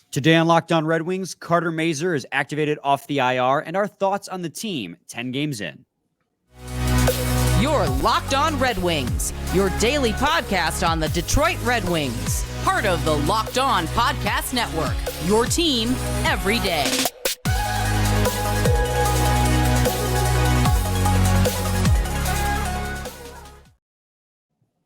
Today on Locked On Red Wings, Carter Mazur is activated off the IR, and our thoughts on the team 10 games in. You're Locked On Red Wings, your daily podcast on the Detroit Red Wings. Part of the Locked On Podcast Network, your team every day.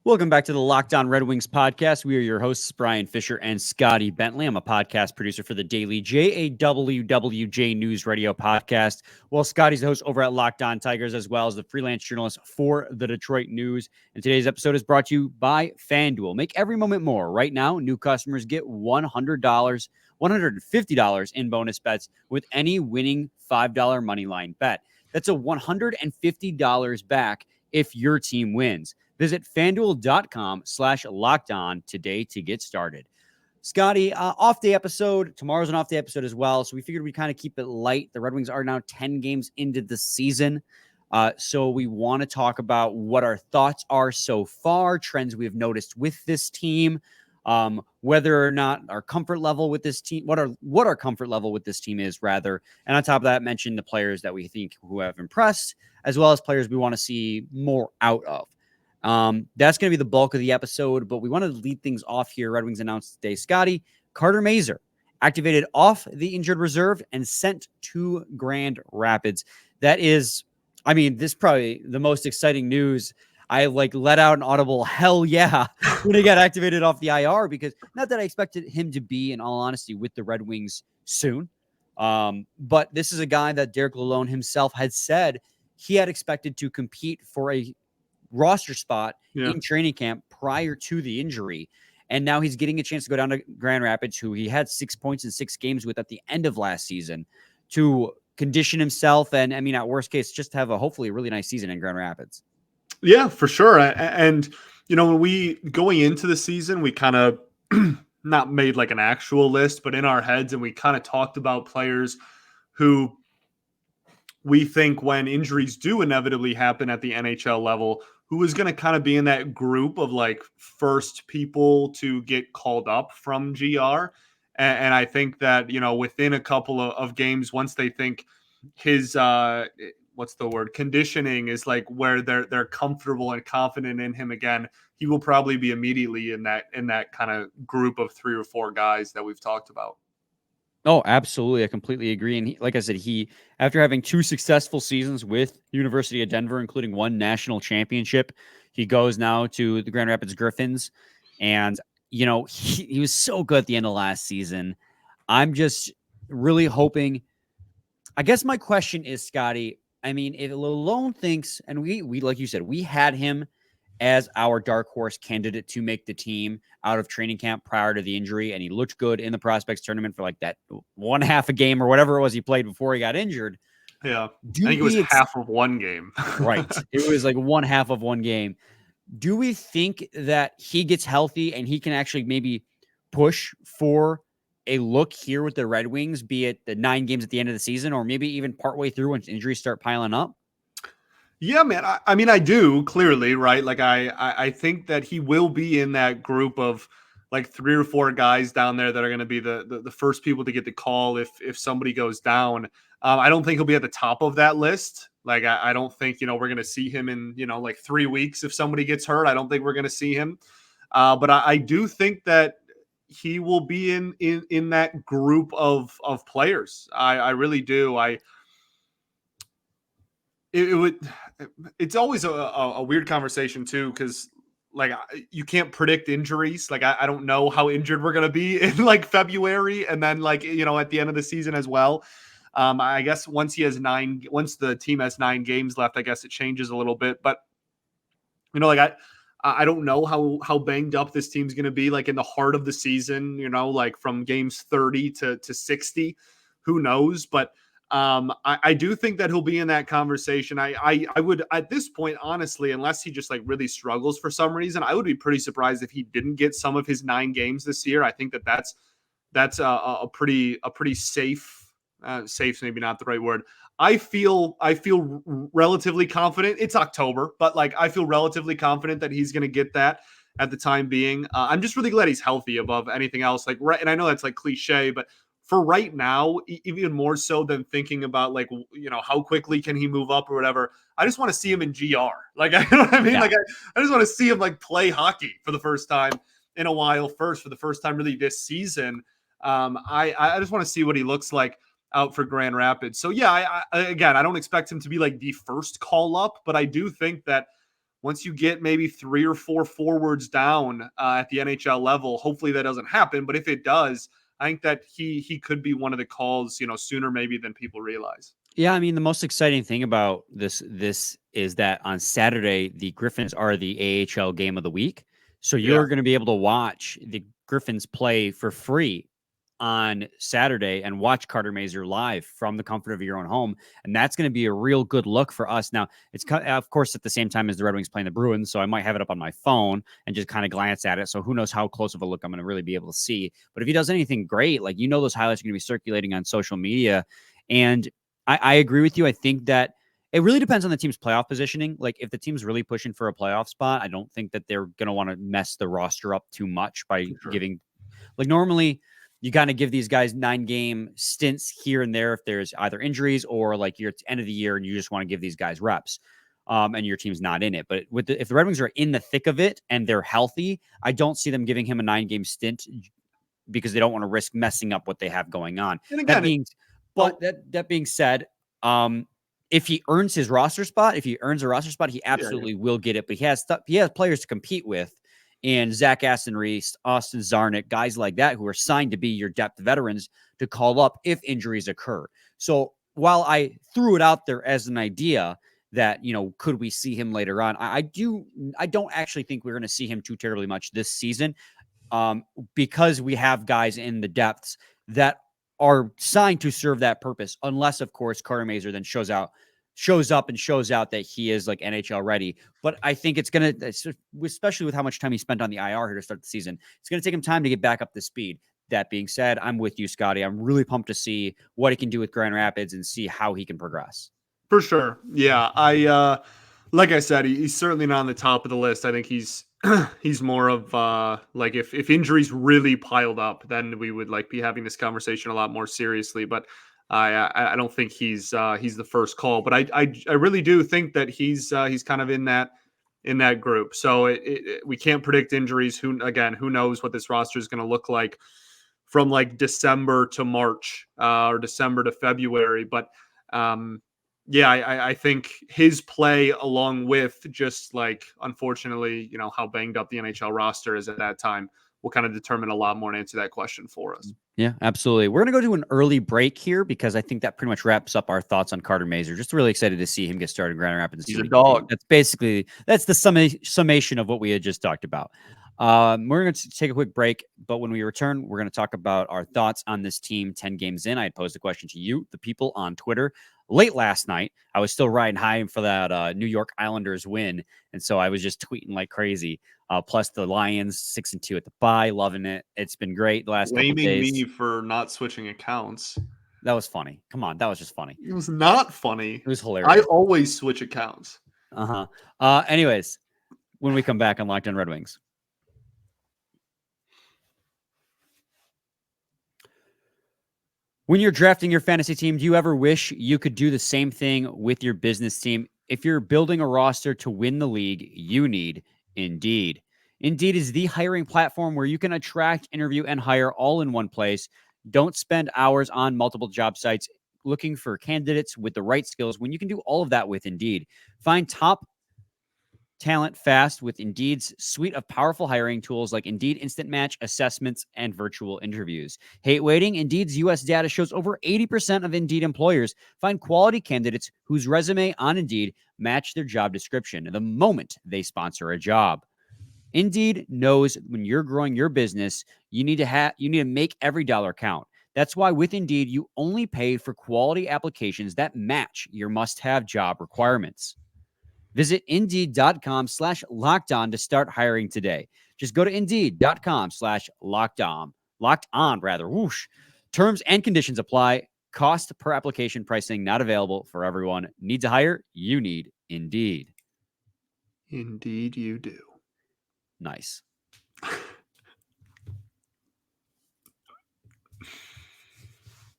Welcome back to the Locked On Red Wings podcast. We are your hosts, Brian Fisher and Scotty Bentley. I'm a podcast producer for the daily JAWWJ News Radio podcast. Well, Scotty's the host over at Locked On Tigers, as well as the freelance journalist for the Detroit News. And today's episode is brought to you by FanDuel. Make every moment more. Right now, new customers get $150 in bonus bets with any winning $5 moneyline bet. That's a $150 back if your team wins. Visit FanDuel.com/LockedOn today to get started. Scotty, off day episode. Tomorrow's an off day episode as well. So we figured we'd kind of keep it light. The Red Wings are now 10 games into the season. So we want to talk about what our thoughts are so far, trends we have noticed with this team, whether or not our comfort level with this team, what our comfort level with this team is, rather. And on top of that, mention the players that we think who have impressed, as well as players we want to see more out of. That's going to be the bulk of the episode, but we want to lead things off here. Red Wings announced today, Scotty, Carter Mazur activated off the injured reserve and sent to Grand Rapids. That is, this is probably the most exciting news. I let out an audible hell yeah when he got activated off the IR, because not that I expected him to be, in all honesty, with the Red Wings soon. But this is a guy that Derek Lalonde himself had said he had expected to compete for a roster spot in training camp prior to the injury. And now he's getting a chance to go down to Grand Rapids, who he had 6 points in 6 games with at the end of last season, to condition himself. And at worst case, just have a hopefully really nice season in Grand Rapids. Yeah, for sure. And, when we going into the season, we kind of not made like an actual list, but in our heads, and we kind of talked about players who we think when injuries do inevitably happen at the NHL level, who is going to kind of be in that group of first people to get called up from GR. And I think that, within a couple of games, once they think his, conditioning is where they're comfortable and confident in him again, he will probably be immediately in that kind of group of 3 or 4 guys that we've talked about. Oh, absolutely. I completely agree. And like I said, after having 2 successful seasons with University of Denver, including 1 national championship, he goes now to the Grand Rapids Griffins. And, he was so good at the end of last season. I'm just really hoping. I guess my question is, Scotty, if Lalonde thinks, and we like you said, we had him as our dark horse candidate to make the team out of training camp prior to the injury, and he looked good in the prospects tournament for that 1/2 a game or whatever it was he played before he got injured. Yeah, I think it was half of one game. Right. It was 1/2 of one game. Do we think that he gets healthy and he can actually maybe push for a look here with the Red Wings, be it the 9 games at the end of the season, or maybe even partway through when injuries start piling up? Yeah, man. I do, clearly, right? I think that he will be in that group of 3 or 4 guys down there that are going to be the first people to get the call if somebody goes down. I don't think he'll be at the top of that list. I don't think, we're going to see him in, 3 weeks if somebody gets hurt. I don't think we're going to see him. But I do think that he will be in that group of players. I really do. It's always a weird conversation too, because you can't predict injuries. I don't know how injured we're going to be in February, and then at the end of the season as well. I guess once the team has 9 games left, I guess it changes a little bit. But I don't know how banged up this team's going to be in the heart of the season. From games 30 to 60, who knows? But I do think that he'll be in that conversation. I would, at this point, honestly, unless he just really struggles for some reason, I would be pretty surprised if he didn't get some of his 9 games this year. I think that's a pretty safe, safe's maybe not the right word. I feel relatively confident. It's October, but I feel relatively confident that he's going to get that. at the time being. I'm just really glad he's healthy above anything else. Like, right, and I know that's like cliche, but for right now, even more so than thinking about like, how quickly can he move up or whatever. I just want to see him in GR. Like, you know what I mean? Yeah. Like, I just want to see him like play hockey for the first time in a while. For the first time really this season. I just want to see what he looks like out for Grand Rapids. So yeah, again, I don't expect him to be like the first call up, but I do think that once you get maybe 3 or 4 forwards down at the NHL level, hopefully that doesn't happen. But if it does, I think that he could be one of the calls, sooner maybe than people realize. Yeah, I mean, the most exciting thing about this is that on Saturday, the Griffins are the AHL game of the week. So Yeah. you're going to be able to watch the Griffins play for free on Saturday and watch Carter Mazur live from the comfort of your own home. And that's going to be a real good look for us. Now, it's of course at the same time as the Red Wings playing the Bruins. So I might have it up on my phone and just kind of glance at it. So who knows how close of a look I'm going to really be able to see. But if he does anything great, like, those highlights are going to be circulating on social media. And I agree with you. I think that it really depends on the team's playoff positioning. Like, if the team's really pushing for a playoff spot, I don't think that they're going to want to mess the roster up too much by giving, like, normally you kind of give these guys 9-game stints here and there if there's either injuries or like you're at the end of the year and you just want to give these guys reps, and your team's not in it. But if the Red Wings are in the thick of it and they're healthy, I don't see them giving him a 9-game stint because they don't want to risk messing up what they have going on. And again, that being said, if he earns his roster spot, he absolutely will get it. But he has players to compete with, and Zach Aston-Reese, Austin Zarnik, guys like that who are signed to be your depth veterans to call up if injuries occur. So while I threw it out there as an idea that, could we see him later on? I don't actually think we're going to see him too terribly much this season, because we have guys in the depths that are signed to serve that purpose, unless, of course, Carter Mazur then shows up and shows out that he is like NHL ready. But I think it's going to, especially with how much time he spent on the IR here to start the season, it's going to take him time to get back up to speed. That being said, I'm with you, Scotty. I'm really pumped to see what he can do with Grand Rapids and see how he can progress. For sure. Yeah. Like I said, he's certainly not on the top of the list. I think he's more of like if injuries really piled up, then we would like be having this conversation a lot more seriously. But I don't think he's the first call. But I really do think that he's kind of in that group. So we can't predict injuries. Who knows what this roster is going to look like from like December to March or December to February. But yeah, I think his play, along with just like, unfortunately, how banged up the NHL roster is at that time, will kind of determine a lot more and answer that question for us. Yeah, absolutely. We're going to go to an early break here because I think that pretty much wraps up our thoughts on Carter Mazur. Just really excited to see him get started in Grand Rapids. He's a dog. That's the summation of what we had just talked about. We're going to take a quick break, but when we return, we're going to talk about our thoughts on this team 10 games in. I had posed a question to you, the people on Twitter, late last night. I was still riding high for that New York Islanders win, and so I was just tweeting like crazy. Plus the Lions 6-2 at the bye, loving it. It's been great the last couple days. Blaming me for not switching accounts. That was funny. Come on, that was just funny. It was not funny. It was hilarious. I always switch accounts. Anyways, when we come back on Locked On Red Wings. When you're drafting your fantasy team, do you ever wish you could do the same thing with your business team? If you're building a roster to win the league, you need Indeed. Indeed is the hiring platform where you can attract, interview, and hire all in one place. Don't spend hours on multiple job sites looking for candidates with the right skills when you can do all of that with Indeed. Find top talent fast with Indeed's suite of powerful hiring tools like Indeed Instant Match, assessments, and virtual interviews. Hate waiting? Indeed's U.S. data shows over 80% of Indeed employers find quality candidates whose resume on Indeed match their job description the moment they sponsor a job. Indeed knows when you're growing your business, you need to make every dollar count. That's why with Indeed, you only pay for quality applications that match your must-have job requirements. Visit Indeed.com/lockedon to start hiring today. Just go to Indeed.com/lockedon. Locked on, rather. Whoosh. Terms and conditions apply. Cost per application pricing not available for everyone. Need to hire? You need Indeed. Indeed you do. Nice.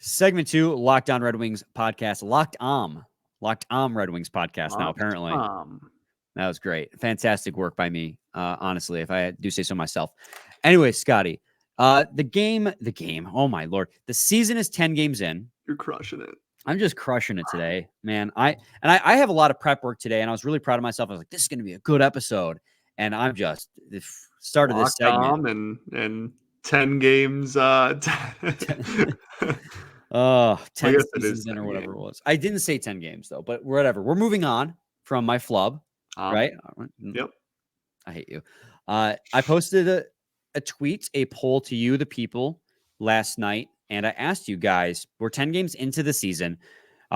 Segment 2, Locked On Red Wings podcast. Locked On Red Wings podcast now, apparently. That was great. Fantastic work by me, honestly, if I do say so myself. Anyway, Scotty, the game, oh my Lord. The season is 10 games in. You're crushing it. I'm just crushing it today, man. I have a lot of prep work today, and I was really proud of myself. I was like, this is going to be a good episode. And I'm just started this segment. And 10 games. 10 seasons in or whatever it was. I didn't say 10 games, though, but whatever. We're moving on from my flub, right? Yep. I hate you. I posted a tweet, a poll to you, the people, last night, and I asked you guys, we're 10 games into the season.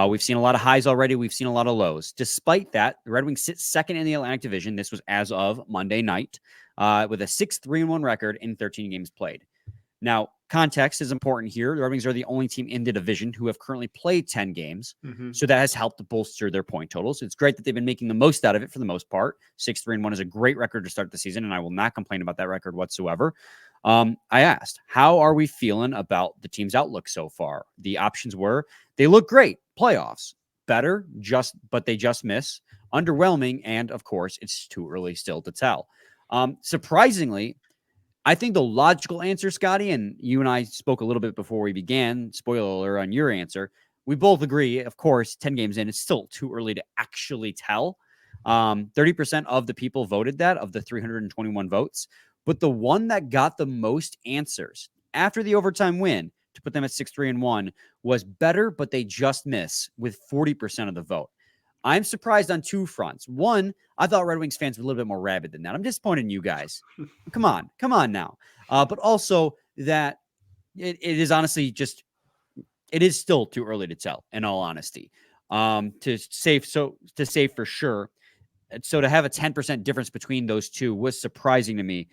We've seen a lot of highs already. We've seen a lot of lows. Despite that, the Red Wings sit second in the Atlantic Division. This was as of Monday night with a 6-3-1 record in 13 games played. Now, context is important here. The Red Wings are the only team in the division who have currently played 10 games. So that has helped bolster their point totals. It's great that they've been making the most out of it for the most part. 6-3-1 is a great record to start the season, and I will not complain about that record whatsoever. I asked, how are we feeling about the team's outlook so far? The options were, they look great, playoffs, better, but they just miss, underwhelming, and of course, it's too early still to tell. Surprisingly, I think the logical answer, Scotty, and you and I spoke a little bit before we began, spoiler alert on your answer, we both agree, of course, 10 games in, it's still too early to actually tell. 30% of the people voted that, of the 321 votes. But the one that got the most answers after the overtime win to put them at 6-3-1 was better, but they just miss, with 40% of the vote. I'm surprised on two fronts. One, I thought Red Wings fans were a little bit more rabid than that. I'm disappointed in you guys. Come on now. But also that it is honestly just, it is still too early to tell, in all honesty. To say for sure. So to have a 10% difference between those two was surprising to me.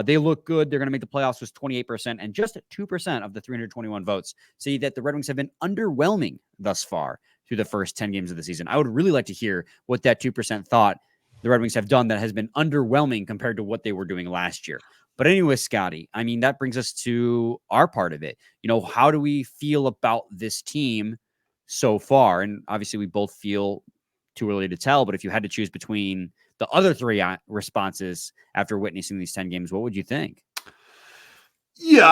They look good. They're going to make the playoffs, was 28%, and just 2% of the 321 votes say that the Red Wings have been underwhelming thus far through the first 10 games of the season. I would really like to hear what that 2% thought the Red Wings have done that has been underwhelming compared to what they were doing last year. But anyway, Scotty, I mean, that brings us to our part of it. How do we feel about this team so far? And obviously we both feel too early to tell, but if you had to choose between the other three responses after witnessing these 10 games, what would you think? Yeah,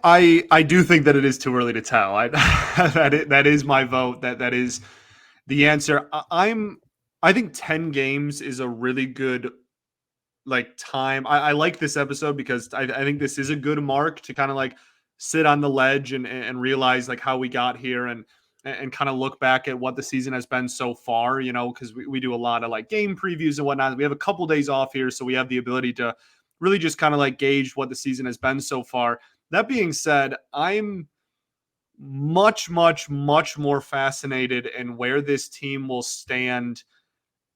I do think that it is too early to tell. That is my vote. That is the answer. I think 10 games is a really good time. I like this episode because I think this is a good mark to kind of sit on the ledge and realize how we got here and kind of look back at what the season has been so far, because we do a lot of game previews and whatnot. We have a couple days off here, so we have the ability to really just kind of gauge what the season has been so far. That being said, I'm much, much, much more fascinated in where this team will stand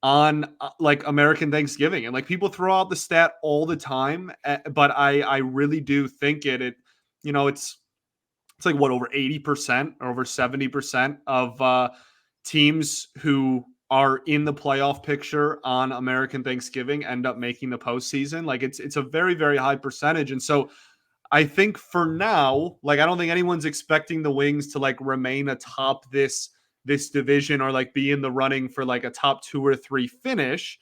on American Thanksgiving. And people throw out the stat all the time, but I really do think it's over 80% or over 70% of teams who are in the playoff picture on American Thanksgiving end up making the postseason. It's a very, very high percentage. And so I think for now, I don't think anyone's expecting the Wings to remain atop this division or be in the running for a top 2 or 3 finish.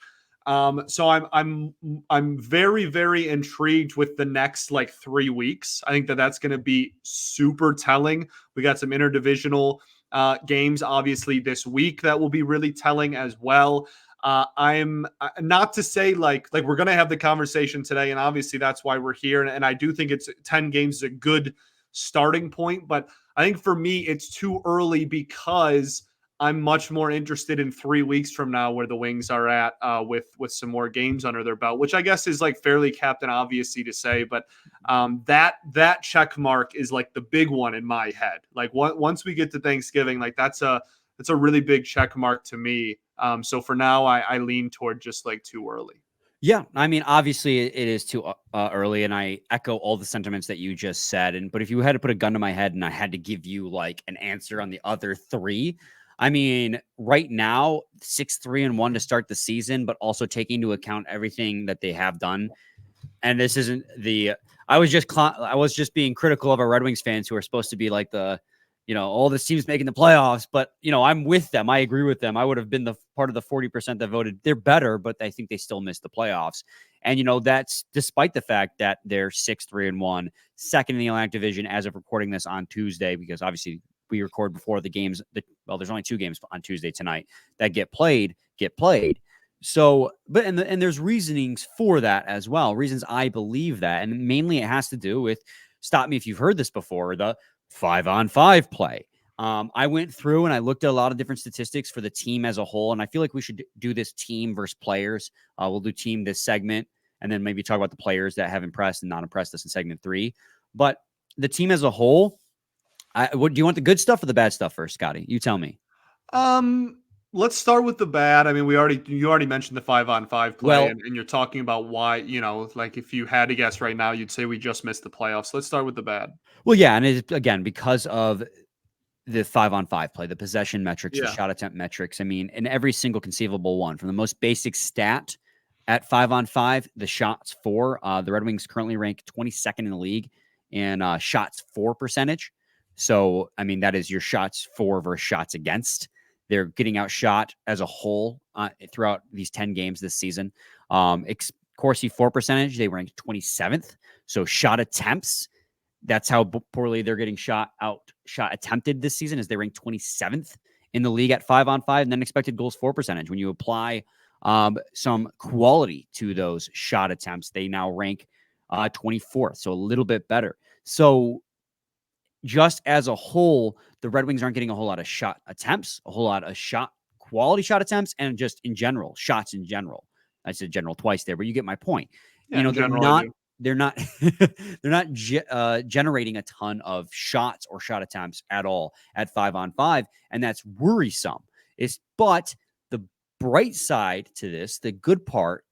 So I'm very, very intrigued with the next 3 weeks. I think that's going to be super telling. We got some interdivisional games, obviously, this week that will be really telling as well. I'm not to say we're going to have the conversation today, and obviously that's why we're here. And I do think it's 10 games is a good starting point, but I think for me it's too early because I'm much more interested in 3 weeks from now where the Wings are at with some more games under their belt, which I guess is fairly Captain Obviously to say, but that check mark is the big one in my head. Once we get to Thanksgiving, that's a really big check mark to me. So for now, I lean toward just too early. Yeah, I mean, obviously it is too early, and I echo all the sentiments that you just said. But if you had to put a gun to my head and I had to give you an answer on the other three, I mean, right now, 6-3-1 to start the season, but also taking into account everything that they have done. And this isn't the. I was just being critical of our Red Wings fans who are supposed to be like the, all the teams making the playoffs. But I'm with them. I agree with them. I would have been the part of the 40% that voted they're better, but I think they still missed the playoffs. And that's despite the fact that they're 6-3-1, second in the Atlantic Division as of recording this on Tuesday, because obviously we record before the games. There's only 2 games on Tuesday tonight that get played. So, but and there's reasonings for that as well. Reasons I believe that, and mainly it has to do with, stop me if you've heard this before, the 5-on-5 play. I went through and I looked at a lot of different statistics for the team as a whole, and I feel like we should do this team versus players. We'll do team this segment, and then maybe talk about the players that have impressed and not impressed us in segment 3. But the team as a whole, do you want the good stuff or the bad stuff first, Scotty? You tell me. Let's start with the bad. I mean, you already mentioned the 5-on-5 play, Well, and you're talking about why, like if you had to guess right now, you'd say we just missed the playoffs. Let's start with the bad. Well, yeah, and it's, again, because of the 5-on-5 play, the possession metrics, the shot attempt metrics. I mean, in every single conceivable one, from the most basic stat at 5-on-5, the shots for, the Red Wings currently rank 22nd in the league in shots for percentage. So, I mean, that is your shots for versus shots against. They're getting outshot as a whole throughout these 10 games this season. Corsi for percentage, they ranked 27th. So shot attempts, that's how poorly they're getting shot attempted this season, as they rank 27th in the league at 5-on-5. And then expected goals for percentage, when you apply some quality to those shot attempts, they now rank 24th. So a little bit better. So just as a whole, the Red Wings aren't getting a whole lot of shot attempts, a whole lot of quality shot attempps, and just in general, shots in general. I said general twice there, but you get my point. Yeah, they're not generating a ton of shots or shot attempts at all at 5-on-5, and that's worrisome. But the bright side to this, the good part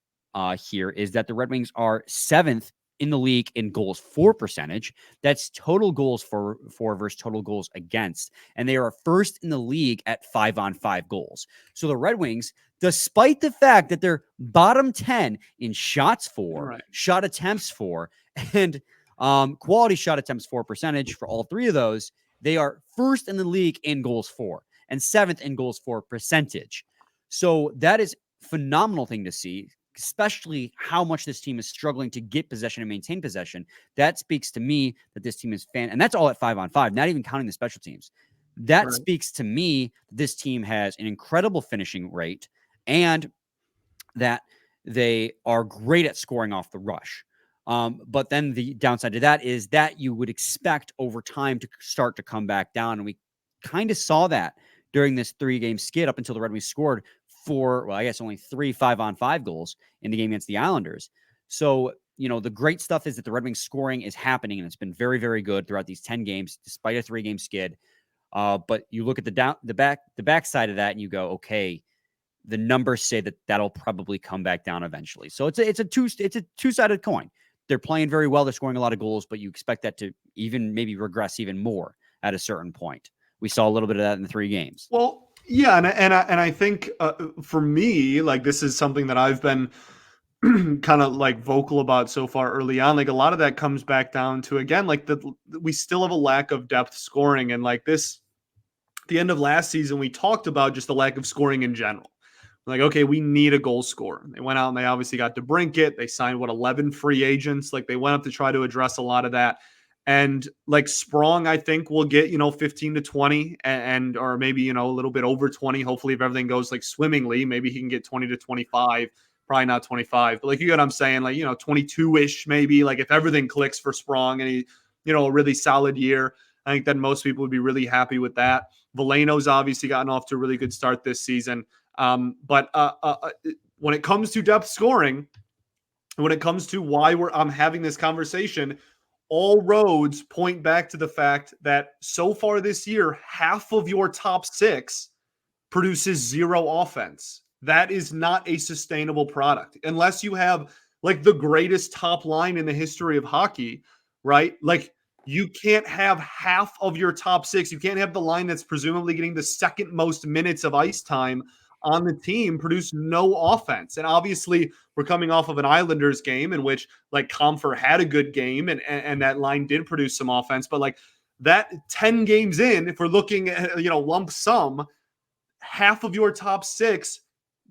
here, is that the Red Wings are 7th in the league in goals for percentage. That's total goals for versus total goals against. And they are first in the league at 5-on-5 goals. So the Red Wings, despite the fact that they're bottom 10 in shots for, shot attempts for, and quality shot attempts for percentage for all 3 of those, they are first in the league in goals for and 7th in goals for percentage. So that is a phenomenal thing to see, especially how much this team is struggling to get possession and maintain possession. That speaks to me that this team is and that's all at 5-on-5, not even counting the special teams. That speaks to me that this team has an incredible finishing rate and that they are great at scoring off the rush. But then the downside to that is that you would expect over time to start to come back down. And we kind of saw that during this 3-game skid up until the Red Wings scored only 3 5-on-5 goals in the game against the Islanders. So, the great stuff is that the Red Wings scoring is happening, and it's been very, very good throughout these 10 games, despite a 3-game skid. But you look at the back side of that, and you go, okay, the numbers say that that'll probably come back down eventually. So it's a two-sided coin. They're playing very well. They're scoring a lot of goals, but you expect that to even maybe regress even more at a certain point. We saw a little bit of that in the 3 games. Well, yeah, and I think for me, like, this is something that I've been kind of like vocal about so far early on. Like, a lot of that comes back down to, again, like we still have a lack of depth scoring, and like this, at the end of last season, we talked about just the lack of scoring in general. Like, okay, we need a goal scorer. They went out and they obviously got DeBrincat. They signed 11 free agents. Like, they went up to try to address a lot of that. And like Sprong, I think will get, 15 to 20 and or maybe, a little bit over 20. Hopefully, if everything goes like swimmingly, maybe he can get 20 to 25, probably not 25, but like, you get what I'm saying? Like, 22-ish, maybe, like if everything clicks for Sprong and he, a really solid year, I think that most people would be really happy with that. Veleno's obviously gotten off to a really good start this season. But when it comes to depth scoring, when it comes to why I'm having this conversation, all roads point back to the fact that so far this year, half of your top 6 produces 0 offense. That is not a sustainable product unless you have like the greatest top line in the history of hockey, right? Like, you can't have half of your top 6. You can't have the line that's presumably getting the second most minutes of ice time on the team produce no offense. And obviously, we're coming off of an Islanders game in which like Comfer had a good game and that line did produce some offense. But like that 10 games in, if we're looking at, lump sum, half of your top 6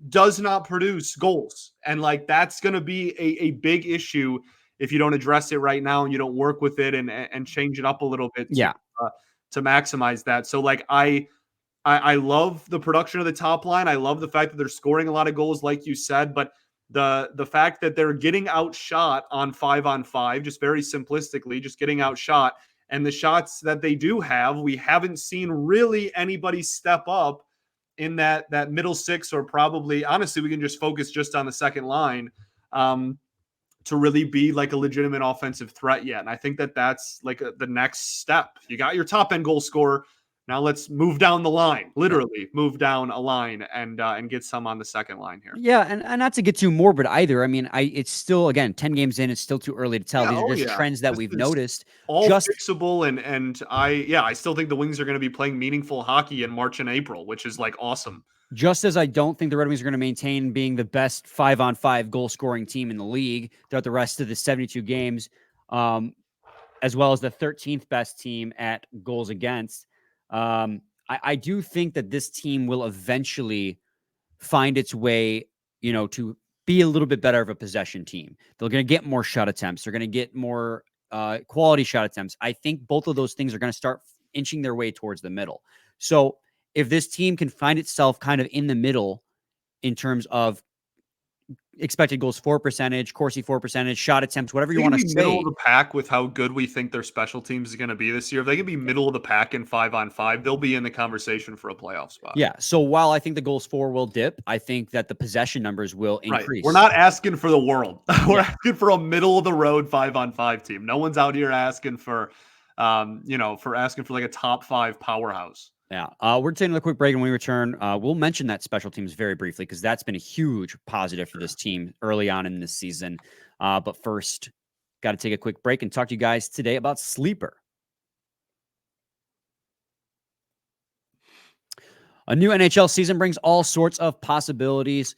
does not produce goals. And like that's going to be a big issue if you don't address it right now and you don't work with it and change it up a little bit to maximize that. So like I love the production of the top line. I love the fact that they're scoring a lot of goals, like you said, but the fact that they're getting outshot on 5-on-5, just very simplistically, just getting outshot. And the shots that they do have, we haven't seen really anybody step up in that middle 6, or probably, honestly, we can just focus just on the second line to really be like a legitimate offensive threat yet. And I think that that's like the next step. You got your top end goal scorer. Now let's move down the line, literally move down a line and get some on the second line here. Yeah, and not to get too morbid either. I mean, it's still, again, 10 games in, it's still too early to tell. Yeah, These are just trends that we've noticed. All fixable, and I still think the Wings are going to be playing meaningful hockey in March and April, which is like awesome. Just as I don't think the Red Wings are going to maintain being the best 5-on-5 goal scoring team in the league throughout the rest of the 72 games, as well as the 13th best team at goals against. I do think that this team will eventually find its way, to be a little bit better of a possession team. They're going to get more shot attempts. They're going to get more quality shot attempts. I think both of those things are going to start inching their way towards the middle. So if this team can find itself kind of in the middle in terms of expected goals for percentage, Corsi for percentage, shot attempts, whatever you want to say. Middle of the pack with how good we think their special teams is going to be this year. If they can be middle of the pack in 5-on-5, they'll be in the conversation for a playoff spot. Yeah. So while I think the goals for will dip, I think that the possession numbers will increase. Right. We're not asking for the world. We're asking for a middle of the road 5-on-5 team. No one's out here asking for, asking for like a top 5 powerhouse. Yeah. We're taking a quick break, and when we return, we'll mention that special teams very briefly because that's been a huge positive for this team early on in this season. But first, got to take a quick break and talk to you guys today about Sleeper. A new NHL season brings all sorts of possibilities.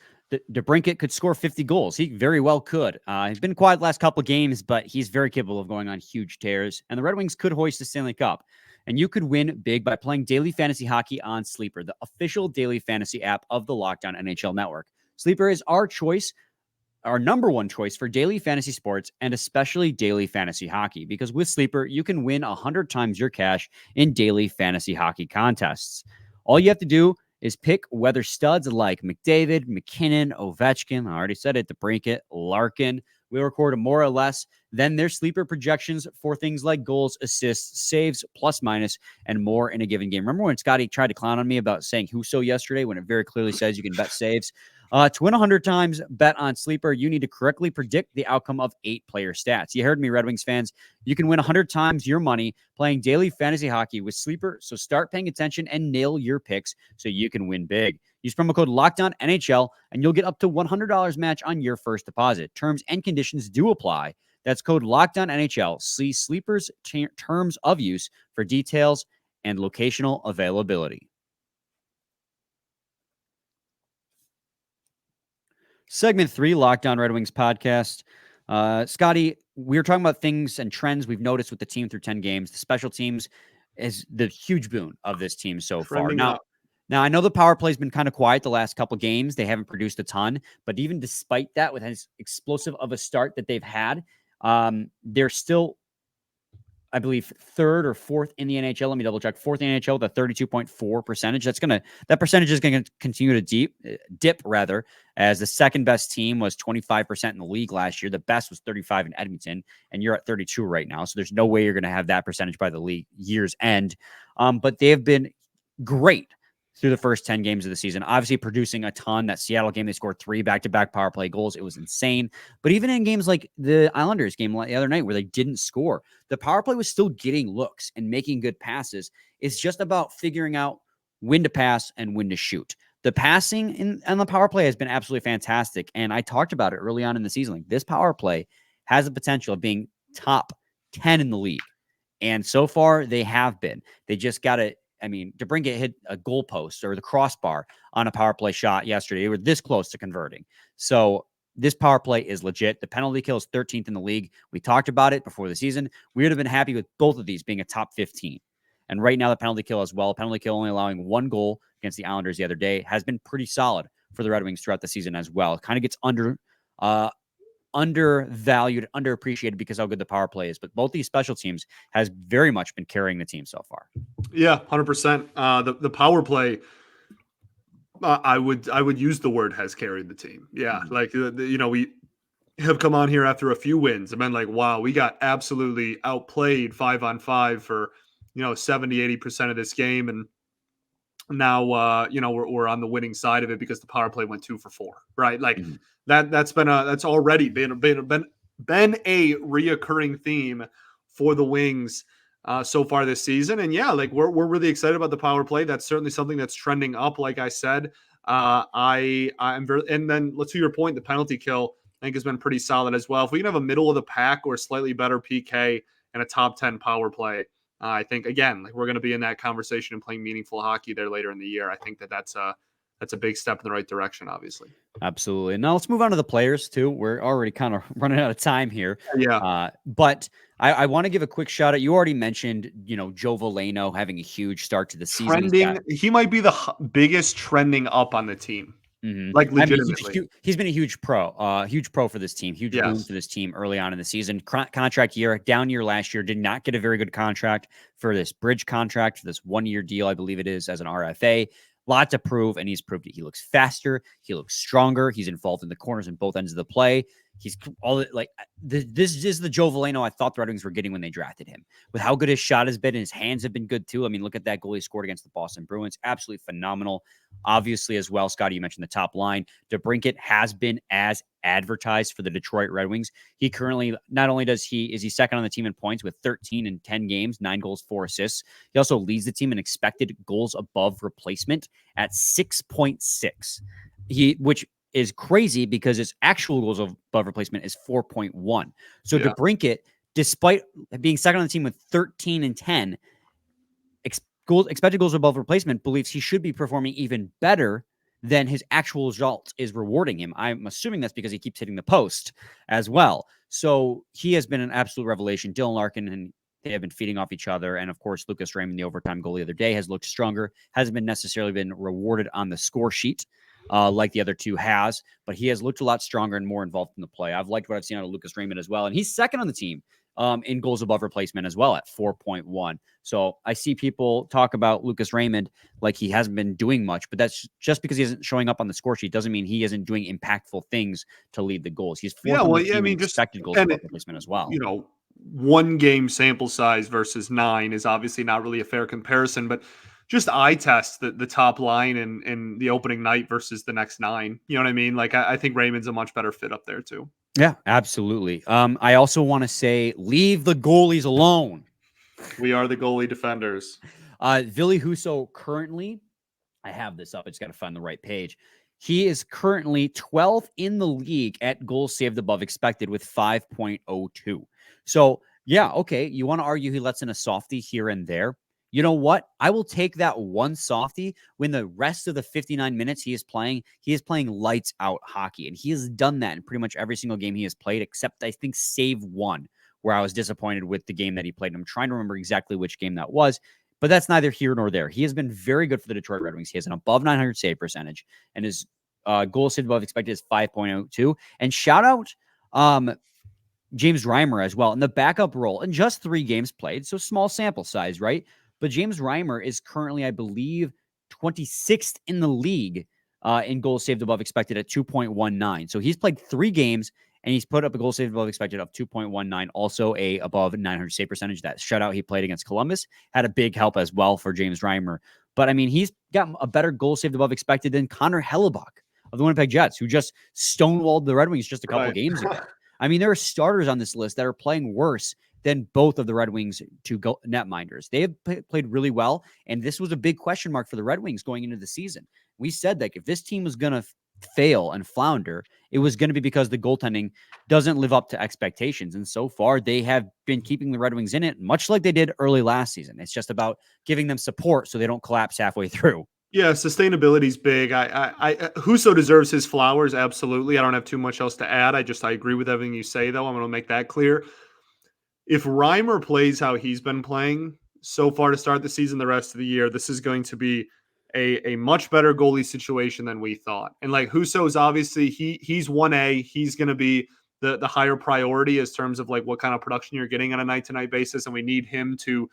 DeBrincat could score 50 goals. He very well could. He's been quiet the last couple of games, but he's very capable of going on huge tears. And the Red Wings could hoist the Stanley Cup. And you could win big by playing daily fantasy hockey on Sleeper, the official daily fantasy app of the Locked On NHL Network. Sleeper is our choice, our number one choice for daily fantasy sports and especially daily fantasy hockey, because with Sleeper, you can win 100 times your cash in daily fantasy hockey contests. All you have to do is pick whether studs like McDavid, McKinnon, Ovechkin, I already said it, DeBrincat, Larkin, will record more or less than their sleeper projections for things like goals, assists, saves, plus minus, and more in a given game. Remember when Scotty tried to clown on me about saying Husso yesterday when it very clearly says you can bet saves? To win 100 times bet on Sleeper, you need to correctly predict the outcome of 8-player stats. You heard me, Red Wings fans. You can win 100 times your money playing daily fantasy hockey with Sleeper, so start paying attention and nail your picks so you can win big. Use promo code LOCKEDONNHL, and you'll get up to $100 match on your first deposit. Terms and conditions do apply. That's code LOCKEDONNHL. See Sleeper's terms of use for details and locational availability. Segment 3, Locked On Red Wings podcast. Scotty, we were talking about things and trends we've noticed with the team through 10 games. The special teams is the huge boon of this team so far. Now, I know the power play has been kind of quiet the last couple games. They haven't produced a ton, but even despite that, with as explosive of a start that they've had, they're still, I believe, 3rd or 4th in the NHL. Let me double check. 4th in the NHL, the 32.4 percentage. That percentage is going to continue to dip, as the second best team was 25% in the league last year. The best was 35 in Edmonton, and you're at 32 right now. So there's no way you're going to have that percentage by the league year's end. But they have been great through the first 10 games of the season, obviously producing a ton. That Seattle game, they scored 3 back-to-back power play goals. It was insane. But even in games like the Islanders game the other night where they didn't score, the power play was still getting looks and making good passes. It's just about figuring out when to pass and when to shoot. The passing on the power play has been absolutely fantastic. And I talked about it early on in the season. Like, this power play has the potential of being top 10 in the league. And so far, they have been. They just got to I mean, DeBrincat hit a goalpost or the crossbar on a power play shot yesterday. They were this close to converting. So this power play is legit. The penalty kill is 13th in the league. We talked about it before the season. We would have been happy with both of these being a top 15. And right now, the penalty kill as well. Penalty kill only allowing 1 goal against the Islanders the other day has been pretty solid for the Red Wings throughout the season as well. It kind of gets undervalued, underappreciated because how good the power play is. But both these special teams has very much been carrying the team so far. Yeah, 100%. The power play, I would use the word has carried the team. Yeah, like we have come on here after a few wins and been like, wow, we got absolutely outplayed 5-on-5 for 70-80% of this game, and now we're on the winning side of it because the power play went 2 for 4, right? Like that's already been a reoccurring theme for the Wings so far this season. And yeah, like we're really excited about the power play. That's certainly something that's trending up. Like I said, I'm very, and then let's to your point, the penalty kill I think has been pretty solid as well. If we can have a middle of the pack or slightly better PK and a top 10 power play, I think again, like we're going to be in that conversation and playing meaningful hockey there later in the year. I think that's a big step in the right direction, obviously. Absolutely. Now let's move on to the players too. We're already kind of running out of time here. Yeah. But I want to give a quick shout out. You already mentioned, Joe Veleno having a huge start to the season. He might be the biggest trending up on the team. Mm-hmm. Like legitimately. I mean, he's been a huge pro for this team, huge boom for this team early on in the season. Contract year, down year last year, did not get a very good contract for this bridge contract, for this 1-year deal, I believe it is, as an RFA. Lot to prove, and he's proved it. He looks faster. He looks stronger. He's involved in the corners and both ends of the play. He's all like this is the Joe Veleno I thought the Red Wings were getting when they drafted him. With how good his shot has been, and his hands have been good too. I mean, look at that goal he scored against the Boston Bruins. Absolutely phenomenal. Obviously, as well, Scotty, you mentioned the top line. DeBrincat has been as advertised for the Detroit Red Wings. He currently not only is he second on the team in points with 13 in 10 games, 9 goals, 4 assists. He also leads the team in expected goals above replacement at 6.6. Which is crazy because his actual goals above replacement is 4.1. So DeBrincat, despite being second on the team with 13 and 10, expected goals above replacement, believes he should be performing even better than his actual result is rewarding him. I'm assuming that's because he keeps hitting the post as well. So he has been an absolute revelation. Dylan Larkin and they have been feeding off each other. And of course, Lucas Raymond, the overtime goal the other day, has looked stronger, hasn't been necessarily been rewarded on the score sheet like the other two has, but he has looked a lot stronger and more involved in the play. I've liked what I've seen out of Lucas Raymond as well. And he's second on the team in goals above replacement as well at 4.1. So I see people talk about Lucas Raymond like he hasn't been doing much, but that's just because he isn't showing up on the score sheet doesn't mean he isn't doing impactful things to lead the goals. He's fourth on the team in expected goals above replacement as well. 1 game sample size versus 9 is obviously not really a fair comparison, but just eye test the top line in the opening night versus the next 9. You know what I mean? Like I think Raymond's a much better fit up there too. Yeah, absolutely. I also want to say, leave the goalies alone. We are the goalie defenders. Ville Husso currently, I have this up. I just got to find the right page. He is currently 12th in the league at goals saved above expected with 5.02. So yeah, okay. You want to argue he lets in a softie here and there. You know what? I will take that one softie when the rest of the 59 minutes he is playing lights out hockey. And he has done that in pretty much every single game he has played, except I think save one, where I was disappointed with the game that he played. And I'm trying to remember exactly which game that was, but that's neither here nor there. He has been very good for the Detroit Red Wings. He has an above 900 save percentage, and his goal saved above expected is 5.02. And shout out James Reimer as well in the backup role in just 3 games played. So small sample size, right? But James Reimer is currently, I believe, 26th in the league in goals saved above expected at 2.19. So he's played 3 games, and he's put up a goal saved above expected of 2.19, also a above 900 save percentage. That shutout he played against Columbus had a big help as well for James Reimer. But, I mean, he's got a better goal saved above expected than Connor Hellebuck of the Winnipeg Jets, who just stonewalled the Red Wings just a couple games ago. I mean, there are starters on this list that are playing worse than both of the Red Wings two netminders. They have played really well, and this was a big question mark for the Red Wings going into the season. We said that if this team was going to fail and flounder, it was going to be because the goaltending doesn't live up to expectations. And so far, they have been keeping the Red Wings in it, much like they did early last season. It's just about giving them support so they don't collapse halfway through. Yeah, sustainability is big. Husso deserves his flowers. Absolutely. I don't have too much else to add. I agree with everything you say, though. I'm going to make that clear. If Reimer plays how he's been playing so far to start the season, the rest of the year, this is going to be a much better goalie situation than we thought. And like Husso is obviously he's 1A. He's going to be the higher priority as terms of like what kind of production you're getting on a night to night basis, and we need him to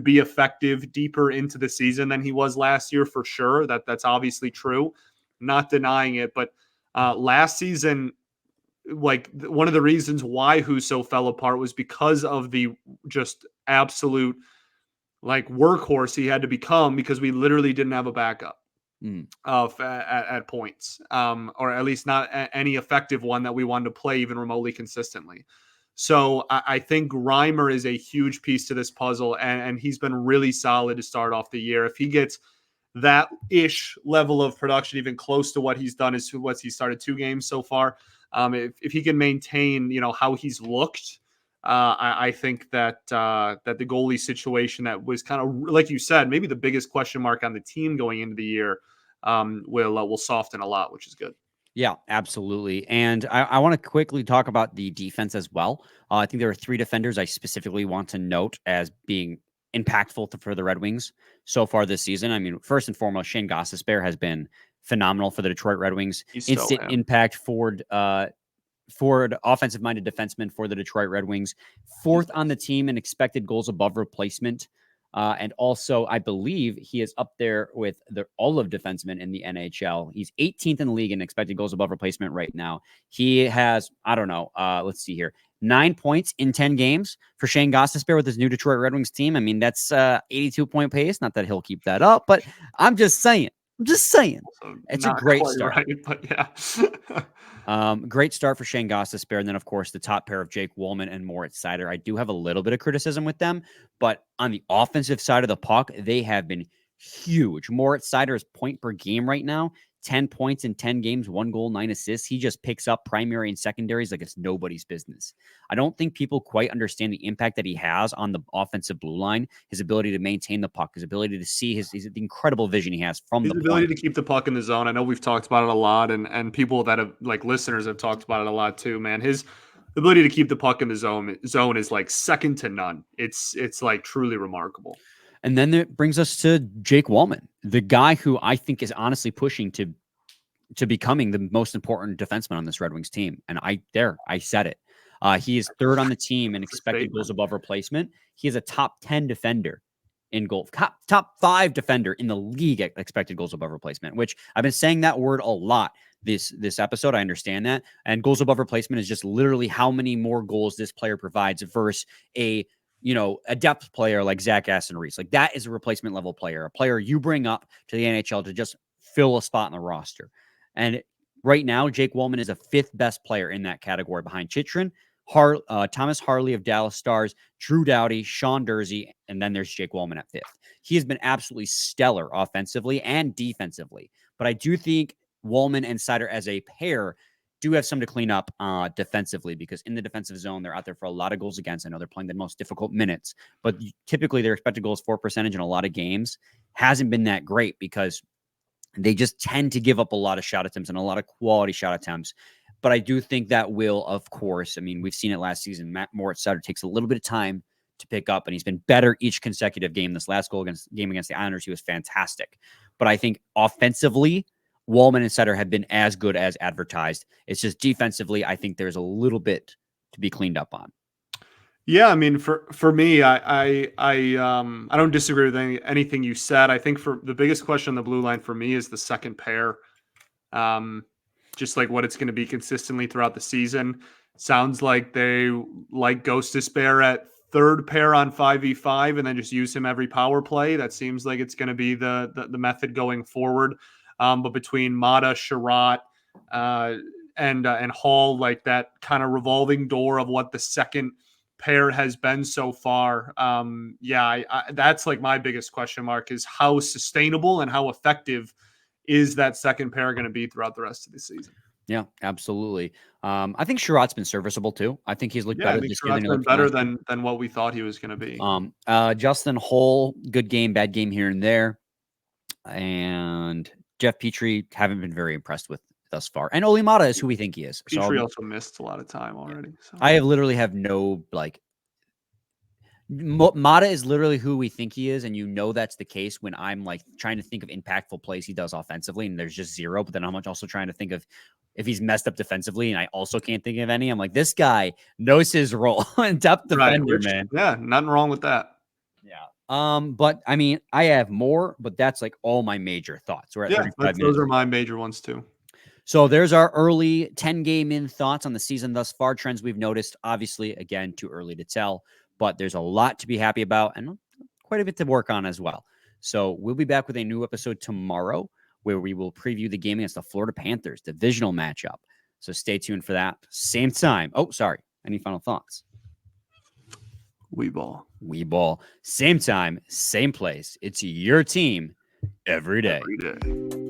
be effective deeper into the season than he was last year for sure. That's obviously true. Not denying it, but last season, like one of the reasons why Husso fell apart was because of the just absolute like workhorse he had to become, because we literally didn't have a backup at points, or at least not any effective one that we wanted to play even remotely consistently. So I think Reimer is a huge piece to this puzzle, and he's been really solid to start off the year. If he gets that ish level of production, even close to what he's done, is what he started 2 games so far. If he can maintain, how he's looked, I think that that the goalie situation that was kind of, like you said, maybe the biggest question mark on the team going into the year, will soften a lot, which is good. Yeah, absolutely. And I want to quickly talk about the defense as well. I think there are 3 defenders I specifically want to note as being impactful for the Red Wings so far this season. I mean, first and foremost, Shane Gostisbehere has been phenomenal for the Detroit Red Wings. Instant impact forward offensive-minded defenseman for the Detroit Red Wings. 4th on the team in expected goals above replacement. And also, I believe he is up there with all of defensemen in the NHL. He's 18th in the league in expected goals above replacement right now. He has, let's see here, 9 points in 10 games for Shane Gostisbehere with his new Detroit Red Wings team. I mean, that's 82-point pace. Not that he'll keep that up, but I'm just saying. It's a great start. Right, but yeah. Great start for Shane Gostisbehere. And then, of course, the top pair of Jake Wollman and Moritz Seider. I do have a little bit of criticism with them, but on the offensive side of the puck, they have been huge. Moritz Seider is point per game right now, 10 points in 10 games, 1 goal, 9 assists. He just picks up primary and secondaries like it's nobody's business. I don't think people quite understand the impact that he has on the offensive blue line, his ability to maintain the puck, his ability to see the incredible vision he has from his the ability point. to keep the puck in the zone. I know we've talked about it a lot, and people that have, like, listeners have talked about it a lot too, man. His ability to keep the puck in the zone is like second to none. It's like truly remarkable. And then it brings us to Jake Wollman, the guy who I think is honestly pushing to becoming the most important defenseman on this Red Wings team. And I said it. He is 3rd on the team in expected goals above replacement. He is a top 10 defender in goal, top 5 defender in the league at expected goals above replacement, which I've been saying that word a lot this episode. I understand that. And goals above replacement is just literally how many more goals this player provides versus a depth player like Zach Aston-Reese. Like, that is a replacement level player, a player you bring up to the NHL to just fill a spot in the roster. And right now, Jake Wollman is the 5th best player in that category behind Chychrun, Thomas Harley of Dallas Stars, Drew Doughty, Sean Durzi, and then there's Jake Wollman at 5th. He has been absolutely stellar offensively and defensively. But I do think Wollman and Seider as a pair do have some to clean up defensively, because in the defensive zone, they're out there for a lot of goals against. I know they're playing the most difficult minutes, but typically their expected goals for percentage in a lot of games hasn't been that great, because they just tend to give up a lot of shot attempts and a lot of quality shot attempts. But I do think that will, of course, I mean, we've seen it last season. Moritz Seider takes a little bit of time to pick up, and he's been better each consecutive game. This last game against the Islanders, he was fantastic. But I think offensively, Wollman and Seider have been as good as advertised. It's just defensively, I think there's a little bit to be cleaned up on. Yeah, I mean, for me, I don't disagree with anything you said. I think for the biggest question on the blue line for me is the second pair. Just like what it's going to be consistently throughout the season. Sounds like they like Gostisbehere at 3rd pair on 5v5 and then just use him every power play. That seems like it's going to be the method going forward. But between Mata, Sherratt, and Hall, like that kind of revolving door of what the second pair has been so far. That's like my biggest question mark, is how sustainable and how effective is that second pair going to be throughout the rest of the season? Yeah, absolutely. I think Sherrod's been serviceable too. I think he's looked better this year Sherrod's been better than what we thought he was going to be. Justin Hull, good game, bad game here and there. And Jeff Petrie, haven't been very impressed with thus far. And Oli Mata is who we think he is. Petrie also missed a lot of time already. So. I literally have no, like, Mata is literally who we think he is, and that's the case when I'm like trying to think of impactful plays he does offensively, and there's just zero. But then I'm also trying to think of if he's messed up defensively, and I also can't think of any. I'm like, this guy knows his role and depth defender, man. Yeah, nothing wrong with that. Yeah. But I mean, I have more, but that's like all my major thoughts. We're at 35 minutes. Those are my major ones too. So there's our early 10-game in thoughts on the season thus far. Trends we've noticed, obviously, again, too early to tell. But there's a lot to be happy about and quite a bit to work on as well. So we'll be back with a new episode tomorrow where we will preview the game against the Florida Panthers, divisional matchup. So stay tuned for that. Same time. Oh, sorry. Any final thoughts? We ball. Same time, same place. It's your team every day. Every day.